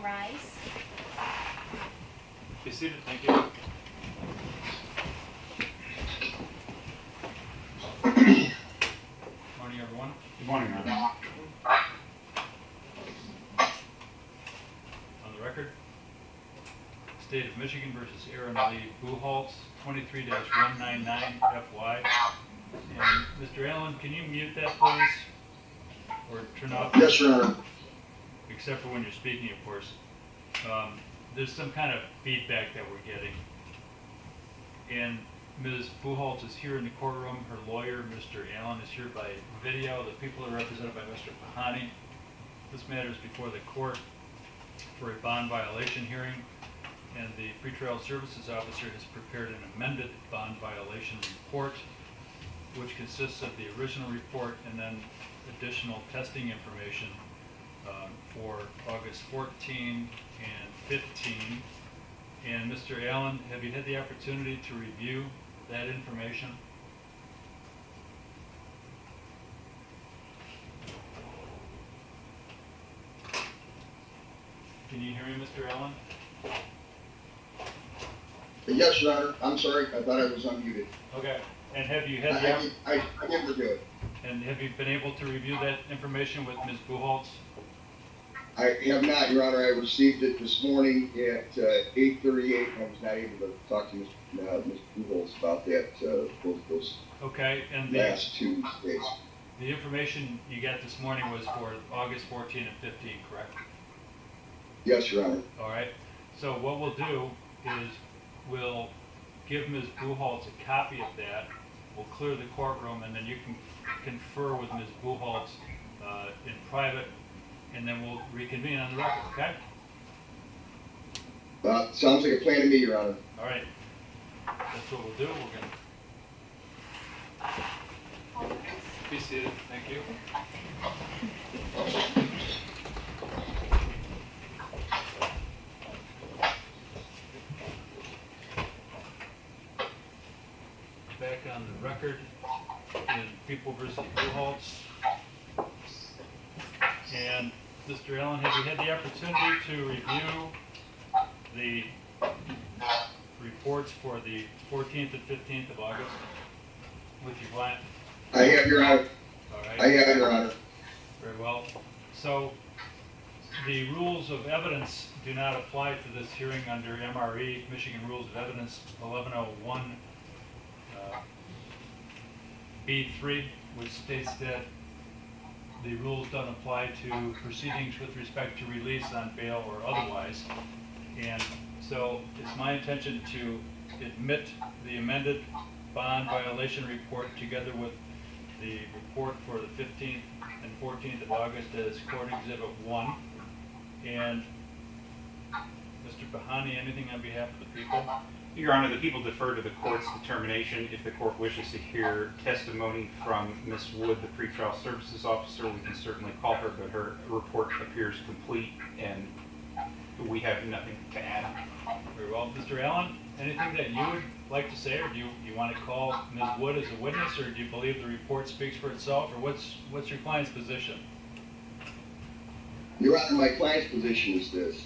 all rise. Be seated, thank you. Morning, everyone. Good morning, Ron. On the record, State of Michigan versus Erin Leigh Buchholz, 23-199 FY. And Mr. Allen, can you mute that, please? Or turn off? Yes, Your Honor. Except for when you're speaking, of course. There's some kind of feedback that we're getting. And Ms. Buchholz is here in the courtroom. Her lawyer, Mr. Allen, is here by video. The people are represented by Mr. Buchholz. This matter is before the court for a bond violation hearing, and the pretrial services officer has prepared an amended bond violation report, which consists of the original report and then additional testing information for August 14 and 15. And Mr. Allen, have you had the opportunity to review that information? Can you hear me, Mr. Allen? Yes, Your Honor. I'm sorry. I thought I was unmuted. Okay. And have you had the I never do it. and have you been able to review that information with Ms. Buchholz? I have not, Your Honor. I received it this morning at 8:38. I was not able to talk to Ms. Buchholz about that those Okay, and last 2 days. the information you got this morning was for August 14 and 15, correct? Yes, Your Honor. All right. So what we'll do is we'll give Ms. Buchholz a copy of that. We'll clear the courtroom, and then you can confer with Ms. Buchholz in private, and then we'll reconvene on the record, okay? Sounds like a plan to me, Your Honor. All right. That's what we'll do. We're going to be seated. Thank you. Back on the record in People versus Buchholz. And Mr. Allen, have you had the opportunity to review the reports for the 14th and 15th of August with your client? I have, Your Honor. All right. I have, Your Honor. Very well. So the rules of evidence do not apply to this hearing under MRE, Michigan Rules of Evidence 1101 B3, which states that the rules don't apply to proceedings with respect to release on bail or otherwise. And so it's my intention to admit the amended bond violation report together with the report for the 15th and 14th of August as Court Exhibit 1. And Mr. Buchholz, anything on behalf of the people? Your Honor, the people defer to the court's determination. If the court wishes to hear testimony from Ms. Wood, the pretrial services officer, we can certainly call her, but her report appears complete and we have nothing to add. Very well. Mr. Allen, anything that you would like to say, or do you want to call Ms. Wood as a witness, or do you believe the report speaks for itself, or what's your client's position? Your Honor, my client's position is this.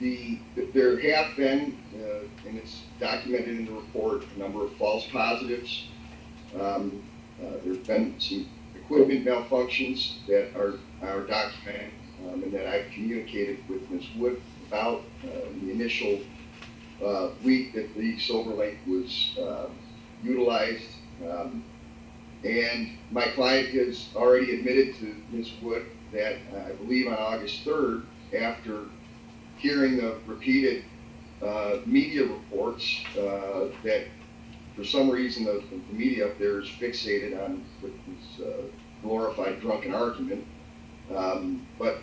There have been, and it's documented in the report, a number of false positives. There have been some equipment malfunctions that are documented and that I've communicated with Ms. Wood about the initial week that the SilverLink was utilized. And my client has already admitted to Ms. Wood that I believe on August 3rd, after hearing the repeated media reports that for some reason the media up there is fixated on with this glorified drunken argument. But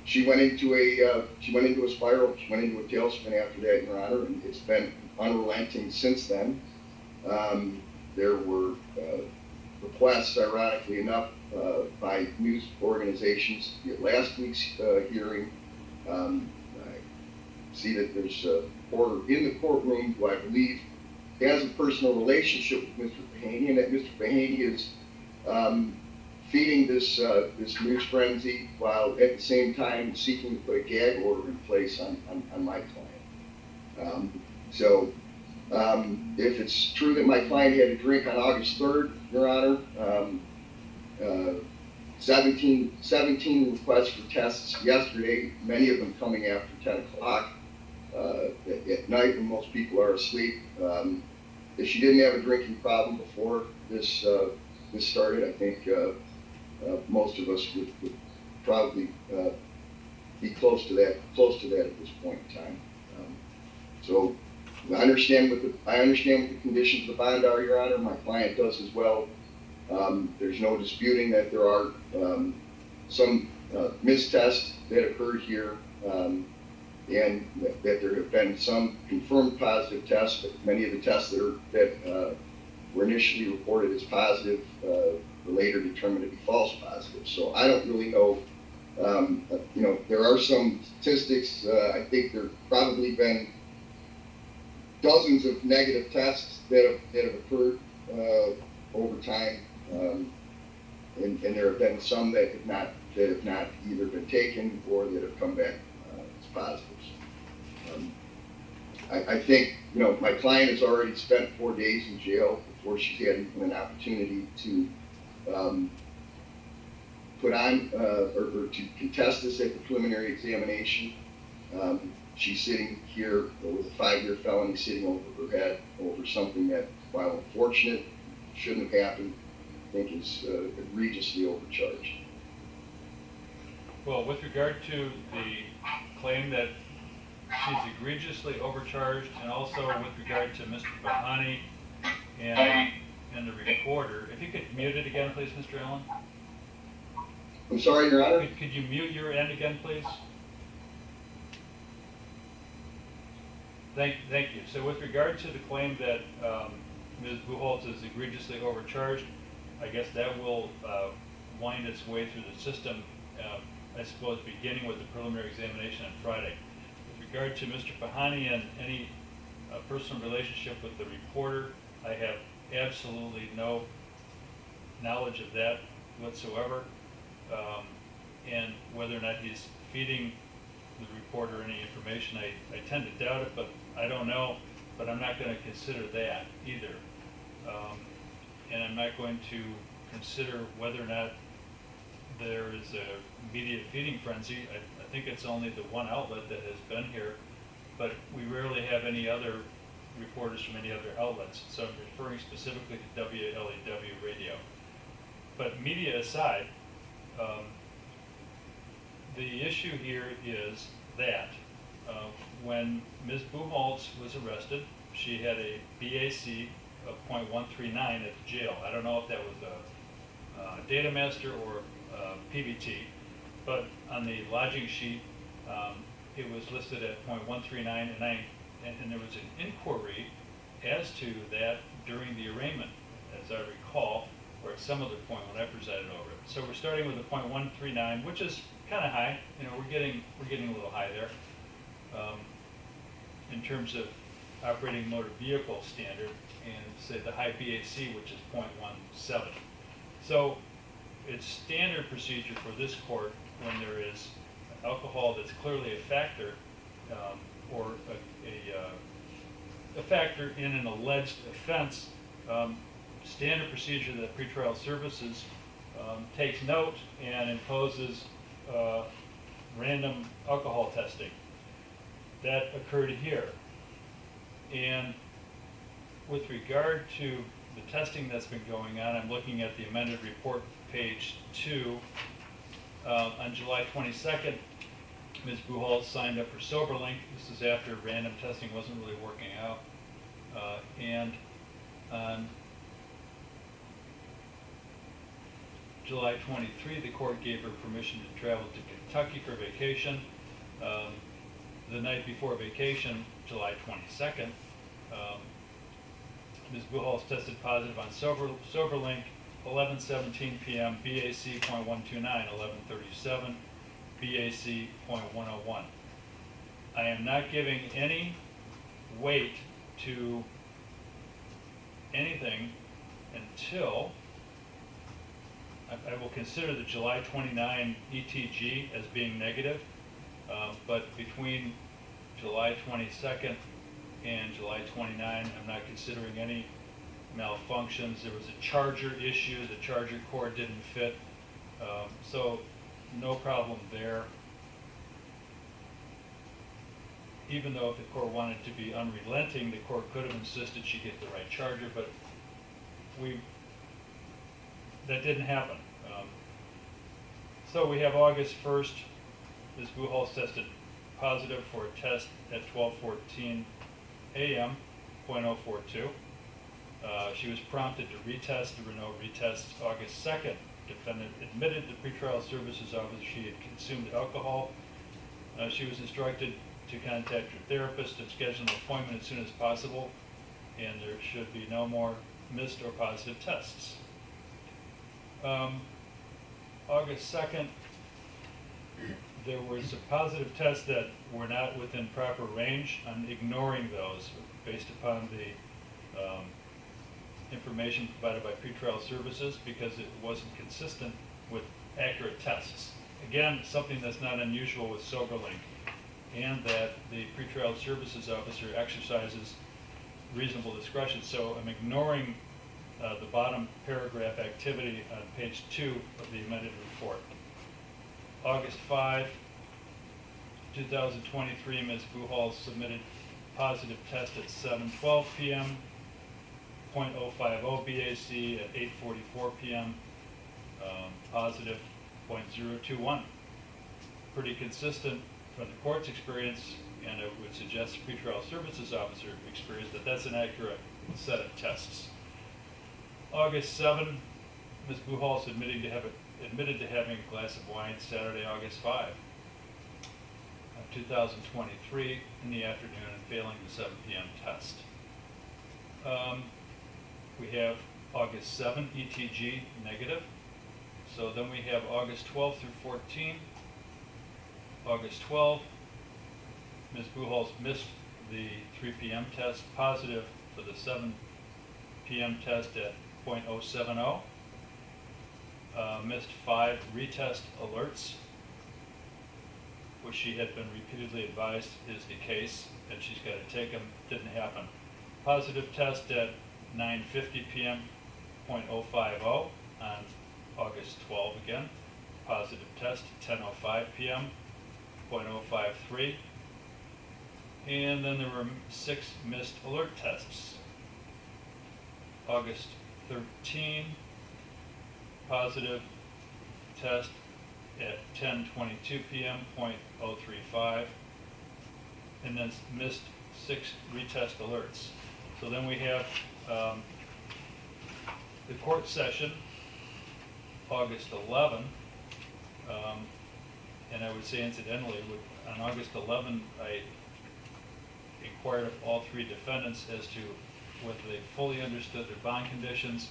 she went into a spiral. She went into a tailspin after that, Your Honor, and it's been unrelenting since then. There were requests, ironically enough, by news organizations at last week's hearing. I see that there's a reporter in the courtroom who I believe has a personal relationship with Mr. Buchholz, and that Mr. Buchholz is feeding this news frenzy while at the same time seeking to put a gag order in place on my client. If it's true that my client had a drink on August 3rd, Your Honor, 17 requests for tests yesterday, many of them coming after 10 o'clock at night when most people are asleep. If she didn't have a drinking problem before this started, I think most of us would probably be close to that at this point in time. So I understand what the conditions of the bond are, Your Honor. My client does as well. There's no disputing that there are some mistests that occurred here, and that there have been some confirmed positive tests, but many of the tests that were initially reported as positive were later determined to be false positives. So I don't really know. There are some statistics. I think there have probably been dozens of negative tests that have occurred over time, and there have been some that have not either been taken or that have come back as positives. I think my client has already spent 4 days in jail before she's had an opportunity to put on or to contest this at the preliminary examination. She's sitting here with a 5-year felony sitting over her head over something that, while unfortunate, shouldn't have happened. I think is egregiously overcharged. Well, with regard to the claim that she's egregiously overcharged, and also with regard to Mr. Bahani and the recorder, if you could mute it again, please, Mr. Allen. I'm sorry, Your Honor? Could you mute your end again, please? Thank you. So with regard to the claim that Ms. Buchholz is egregiously overcharged, I guess that will wind its way through the system, I suppose, beginning with the preliminary examination on Friday. With regard to Mr. Bahani and any personal relationship with the reporter, I have absolutely no knowledge of that whatsoever. And whether or not he's feeding the reporter any information, I tend to doubt it, but I don't know. But I'm not going to consider that either. And I'm not going to consider whether or not there is a media feeding frenzy. I think it's only the one outlet that has been here, but we rarely have any other reporters from any other outlets. So I'm referring specifically to WLEW radio. But media aside, the issue here is that when Ms. Buchholz was arrested, she had a BAC of .139 at the jail. I don't know if that was a data master or PBT, but on the lodging sheet, it was listed at .139, and there was an inquiry as to that during the arraignment, as I recall, or at some other point when I presided over it. So we're starting with a .139, which is kind of high. We're getting a little high there in terms of operating motor vehicle standard, and say the high BAC, which is .17. So it's standard procedure for this court when there is alcohol that's clearly a factor, or a factor in an alleged offense. Standard procedure that pretrial services takes note and imposes random alcohol testing. That occurred here. And with regard to the testing that's been going on, I'm looking at the amended report, page 2. On July 22nd, Ms. Buchholz signed up for SoberLink. This is after random testing wasn't really working out. And on July 23, the court gave her permission to travel to Kentucky for vacation. The night before vacation, July 22nd, Ms. Buchholz tested positive on SoberLink, 11:17 p.m., BAC .129, 11:37, BAC .101. I am not giving any weight to anything until I will consider the July 29 ETG as being negative, but between July 22nd and July 29, I'm not considering any malfunctions. There was a charger issue, the charger cord didn't fit, so no problem there. Even though if the court wanted to be unrelenting, the court could have insisted she get the right charger, but that didn't happen. So we have August 1st, Ms. Buchholz tested positive for a test at 12:14 a.m., .042. She was prompted to retest. There were no retests. August 2nd, defendant admitted to pretrial services officer she had consumed alcohol. She was instructed to contact her therapist and schedule an appointment as soon as possible, and there should be no more missed or positive tests. August 2nd, there were some positive tests that were not within proper range. I'm ignoring those based upon the information provided by pretrial services because it wasn't consistent with accurate tests. Again, something that's not unusual with SoberLink, and that the pretrial services officer exercises reasonable discretion. So I'm ignoring the bottom paragraph activity on page 2 of the amended report. August 5, 2023, Ms. Buchholz submitted positive test at 7:12 p.m., .050 BAC at 8:44 p.m., positive .021. Pretty consistent from the court's experience, and I would suggest the pretrial services officer experience that that's an accurate set of tests. August 7, Ms. Buchholz admitted to having a glass of wine Saturday, August 5, 2023 in the afternoon and failing the 7 p.m. test. We have August 7, ETG negative. So then we have August 12 through 14. August 12, Ms. Buchholz missed the 3 p.m. test, positive for the 7 p.m. test at .070. Missed 5 retest alerts, which she had been repeatedly advised is the case, and she's got to take them. Didn't happen. Positive test at 9:50 p.m., .050 on August 12 again. Positive test at 10:05 p.m., .053. And then there were 6 missed alert tests. August 13, positive test at 10:22 p.m., .035, and then missed 6 retest alerts. So then we have the court session, August 11, and I would say incidentally, on August 11, I inquired of all 3 defendants as to whether they fully understood their bond conditions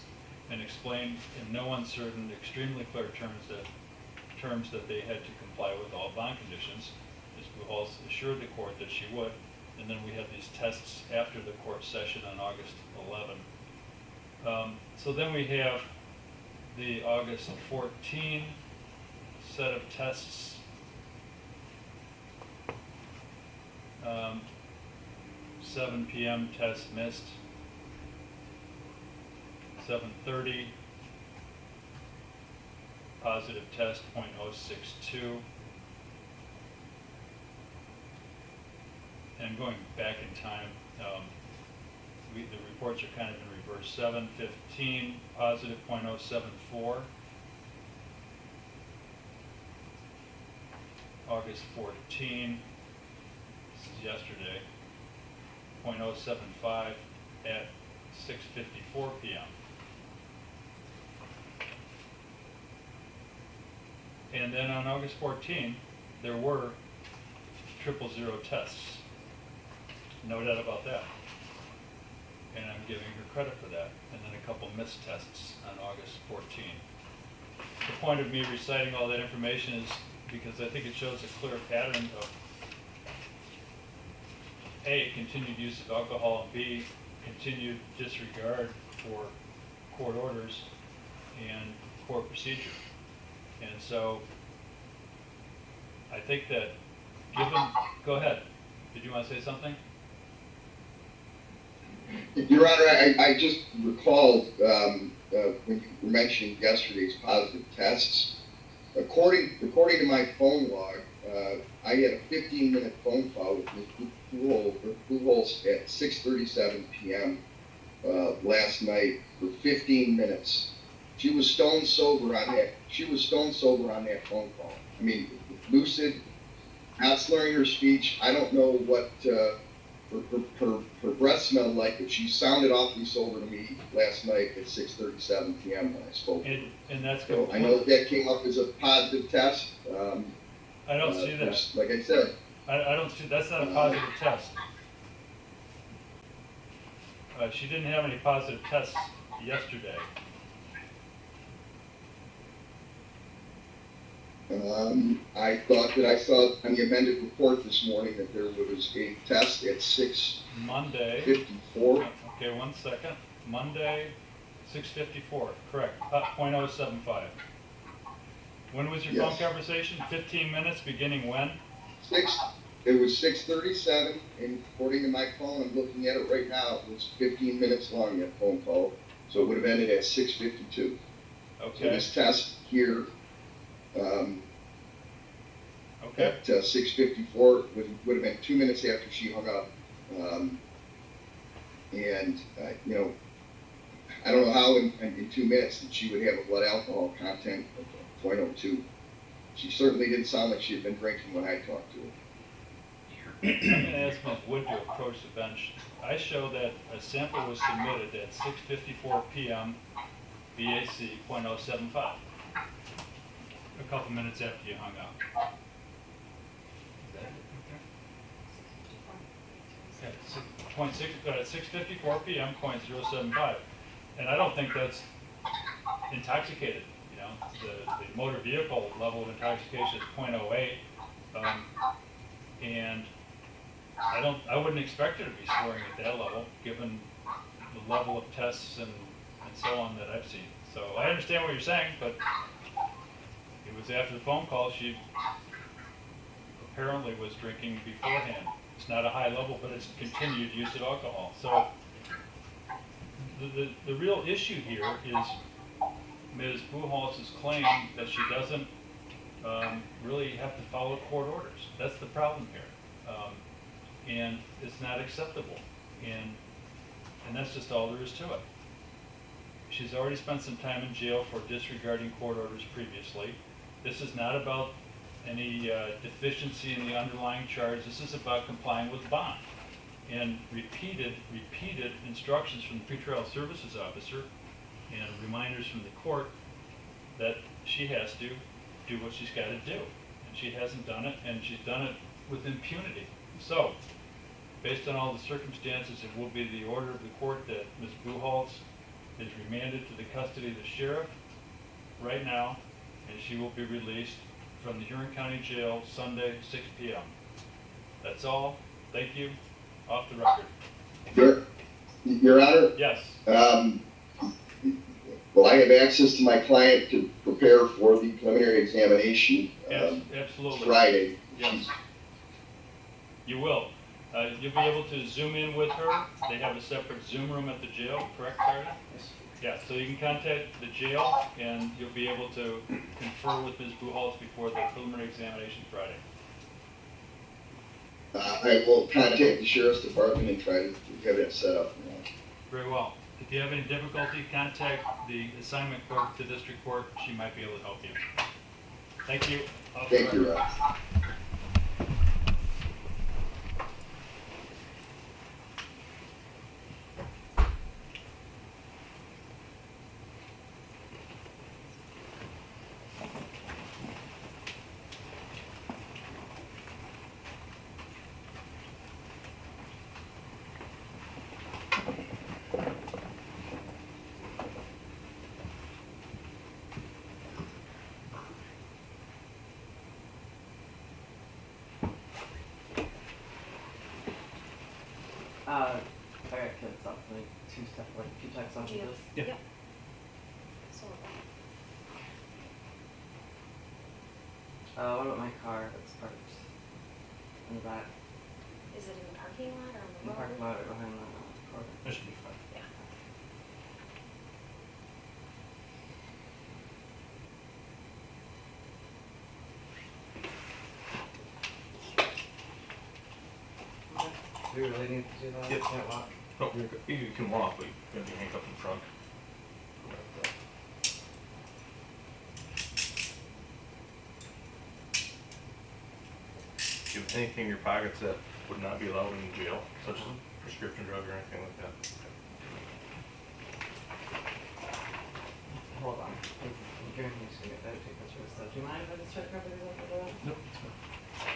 and explained in no uncertain, extremely clear terms that they had to comply with all bond conditions. Ms. Buchholz assured the court that she would, and then we had these tests after the court session on August 11. So then we have the August 14 set of tests. 7 p.m. test missed. 7:30 positive test .062. And going back in time, the reports are kind of in reverse. 7:15 positive .074. August 14, this is yesterday, .075 at 6:54 p.m. And then on August 14, there were 000 tests. No doubt about that. And I'm giving her credit for that. And then a couple missed tests on August 14. The point of me reciting all that information is because I think it shows a clear pattern of A, continued use of alcohol, and B, continued disregard for court orders and court procedure. And so, I think that given, go ahead, did you want to say something? Your Honor, I just recalled when you were mentioning yesterday's positive tests. According to my phone log, I had a 15-minute phone call with Ms. Buchholz at 6:37 p.m. Last night for 15 minutes. She was stone sober on that. She was stone sober on that phone call. I mean, lucid, not slurring her speech. I don't know what her breath smelled like, but she sounded awfully sober to me last night at 6:37 p.m. when I spoke. And that's So I know that came up as a positive test. I don't see that. Like I said. I don't see, that's not a positive test. She didn't have any positive tests yesterday. I thought that I saw on the amended report this morning that there was a test at 6:54. Monday. Okay, 1 second. Monday, 6:54, correct, 0.075. When was your phone Yes. conversation? 15 minutes, beginning when? It was 6:37, and according to my phone, I'm looking at it right now, it was 15 minutes long, that phone call. So it would have ended at 6:52. Okay. So this test here, Okay. at 6:54 would have been 2 minutes after she hung up. You know, I don't know how in 2 minutes that she would have a blood alcohol content of 0.02. She certainly didn't sound like she had been drinking when I talked to her. I'm going to ask Ms. Wood to approach the bench. I show that a sample was submitted at 6:54 p.m. BAC 0.075. A couple minutes after you hung up. At 6:54 p.m. 0.075. And I don't think that's intoxicated. You know, the motor vehicle level of intoxication is 0.08. And I wouldn't expect her to be scoring at that level, given the level of tests and so on that I've seen. So I understand what you're saying, but it was after the phone call. She apparently was drinking beforehand. It's not a high level, but it's continued use of alcohol. So the real issue here is Ms. Buchholz's claim that she doesn't really have to follow court orders. That's the problem here. And it's not acceptable. And that's just all there is to it. She's already spent some time in jail for disregarding court orders previously. This is not about any deficiency in the underlying charge. This is about complying with bond. And repeated instructions from the pretrial services officer and reminders from the court that she has to do what she's got to do. And she hasn't done it, and she's done it with impunity. So, based on all the circumstances, it will be the order of the court that Ms. Buchholz is remanded to the custody of the sheriff right now, and she will be released from the Huron County Jail Sunday, 6 p.m. That's all. Thank you. Off the record. Your Honor? Yes. Will I have access to my client to prepare for the preliminary examination Yes, absolutely. Friday? Yes. You will. You'll be able to Zoom in with her. They have a separate Zoom room at the jail, correct, Carter? Yes. Yeah, so you can contact the jail, and you'll be able to confer with Ms. Buchholz before the preliminary examination Friday. I will contact the sheriff's department and try to have that set up. Very well. If you have any difficulty, contact the assignment clerk at the district court. She might be able to help you. Thank you. Off the Thank you, record. Rob. I got kids up like two types of this. Yeah. Yep. So, What about my car that's parked in the back? Is it in the parking lot or on In the the road? parking lot or behind the court? That should be fine. Yeah. Okay. Do we really need to do that? Yep. Can't walk. No, you can walk, but you're gonna be handcuffed in front. Do you have anything in your pockets that would not be allowed in jail, such as a prescription drug or anything like that? Hold on. I'm hearing you say that. Take pictures. So do you mind if I just check everything over there? Nope, it's fine.